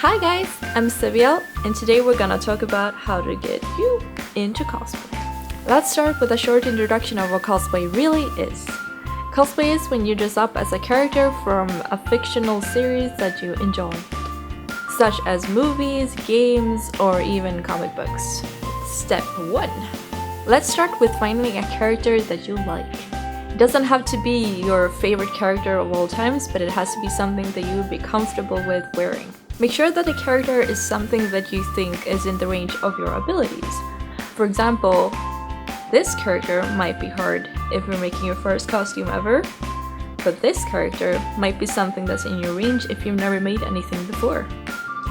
Hi guys, I'm Ciwiel, and today we're gonna talk about how to get you into cosplay. Let's start with a short introduction of what cosplay really is. Cosplay is when you dress up as a character from a fictional series that you enjoy, such as movies, games, or even comic books. Step 1. Let's start with finding a character that you like. It doesn't have to be your favorite character of all times, but it has to be something that you would be comfortable with wearing. Make sure that the character is something that you think is in the range of your abilities. For example, this character might be hard if you're making your first costume ever, but this character might be something that's in your range if you've never made anything before.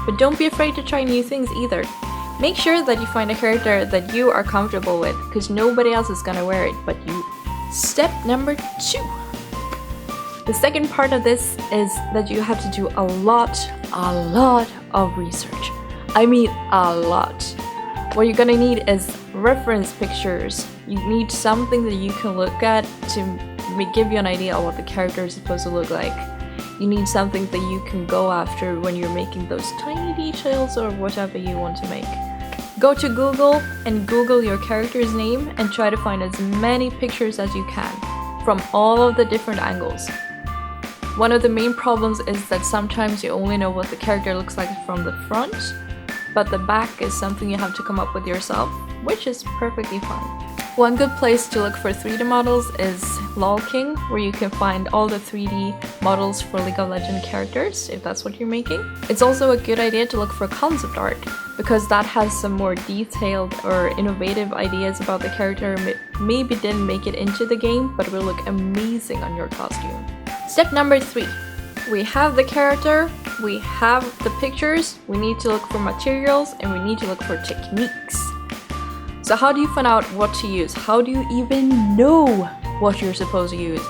But don't be afraid to try new things either. Make sure that you find a character that you are comfortable with, because nobody else is gonna wear it but you. Step number 2. The second part of this is that you have to do a lot of research. I mean a lot. What you're gonna need is reference pictures. You need something that you can look at to give you an idea of what the character is supposed to look like. You need something that you can go after when you're making those tiny details or whatever you want to make. Go to Google and Google your character's name and try to find as many pictures as you can from all of the different angles. One of the main problems is that sometimes you only know what the character looks like from the front, but the back is something you have to come up with yourself, which is perfectly fine. One good place to look for 3D models is LOLking, where you can find all the 3D models for League of Legends characters, if that's what you're making. It's also a good idea to look for concept art, because that has some more detailed or innovative ideas about the character. Maybe didn't make it into the game, but will look amazing on your costume. Step number 3. We have the character, we have the pictures, we need to look for materials, and we need to look for techniques. So how do you find out what to use? How do you even know what you're supposed to use?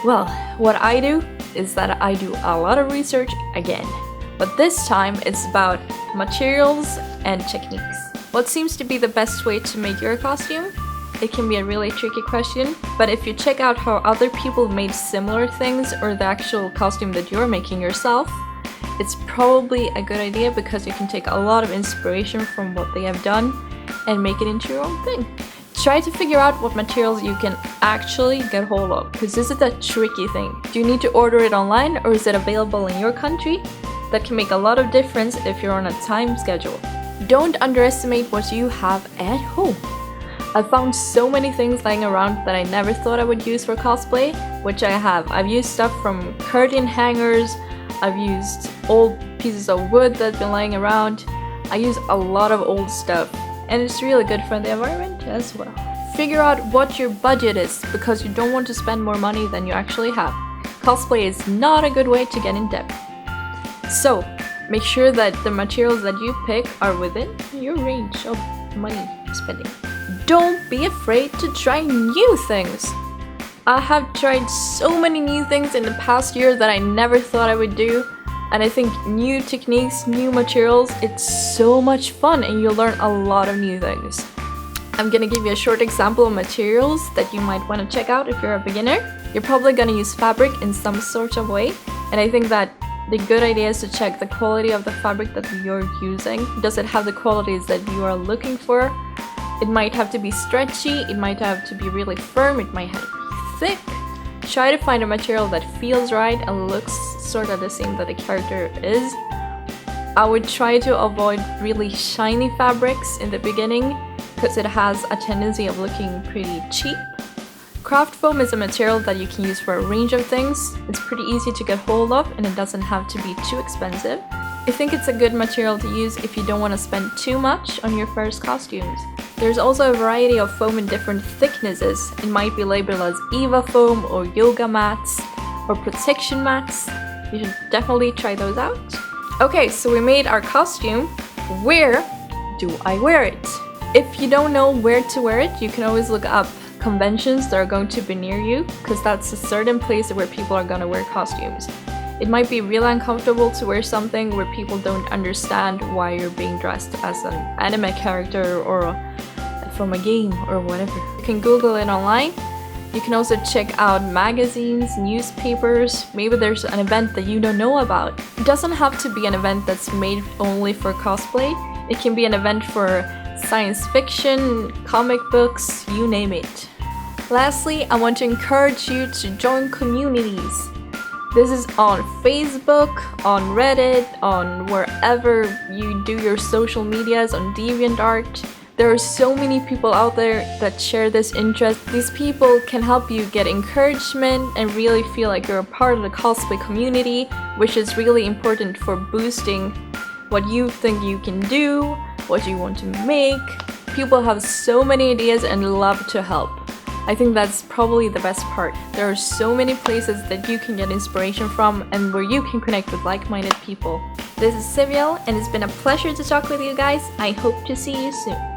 Well, what I do is that I do a lot of research again. But this time it's about materials and techniques. What seems to be the best way to make your costume? It can be a really tricky question, but if you check out how other people made similar things or the actual costume that you're making yourself, it's probably a good idea because you can take a lot of inspiration from what they have done and make it into your own thing. Try to figure out what materials you can actually get hold of, because this is a tricky thing. Do you need to order it online or is it available in your country? That can make a lot of difference if you're on a time schedule. Don't underestimate what you have at home. I found so many things lying around that I never thought I would use for cosplay, which I have. I've used stuff from curtain hangers, I've used old pieces of wood that's been lying around. I use a lot of old stuff, and it's really good for the environment as well. Figure out what your budget is, because you don't want to spend more money than you actually have. Cosplay is not a good way to get in debt. So, make sure that the materials that you pick are within your range of money spending. Don't be afraid to try new things. I have tried so many new things in the past year that I never thought I would do, and I think new techniques, new materials, it's so much fun and you'll learn a lot of new things. I'm gonna give you a short example of materials that you might want to check out if you're a beginner. You're probably gonna use fabric in some sort of way, and I think that the good idea is to check the quality of the fabric that you're using. Does it have the qualities that you are looking for? It might have to be stretchy, it might have to be really firm, it might have to be thick. Try to find a material that feels right and looks sort of the same that the character is. I would try to avoid really shiny fabrics in the beginning because it has a tendency of looking pretty cheap. Craft foam is a material that you can use for a range of things. It's pretty easy to get hold of and it doesn't have to be too expensive. I think it's a good material to use if you don't want to spend too much on your first costumes. There's also a variety of foam in different thicknesses. It might be labeled as Eva foam or yoga mats or protection mats. You should definitely try those out. Okay, so we made our costume. Where do I wear it? If you don't know where to wear it, you can always look up conventions that are going to be near you, because that's a certain place where people are going to wear costumes. It might be really uncomfortable to wear something where people don't understand why you're being dressed as an anime character or from a game or whatever. You can Google it online You can also check out magazines, newspapers, maybe there's an event that you don't know about. It doesn't have to be an event that's made only for cosplay. It can be an event for science fiction, comic books, you name it. Lastly, I want to encourage you to join communities. This is on Facebook, on Reddit, on wherever you do your social medias, on DeviantArt. There are so many people out there that share this interest. These people can help you get encouragement and really feel like you're a part of the cosplay community, which is really important for boosting what you think you can do, what you want to make. People have so many ideas and love to help. I think that's probably the best part. There are so many places that you can get inspiration from and where you can connect with like-minded people. This is Ciwiel, and it's been a pleasure to talk with you guys. I hope to see you soon.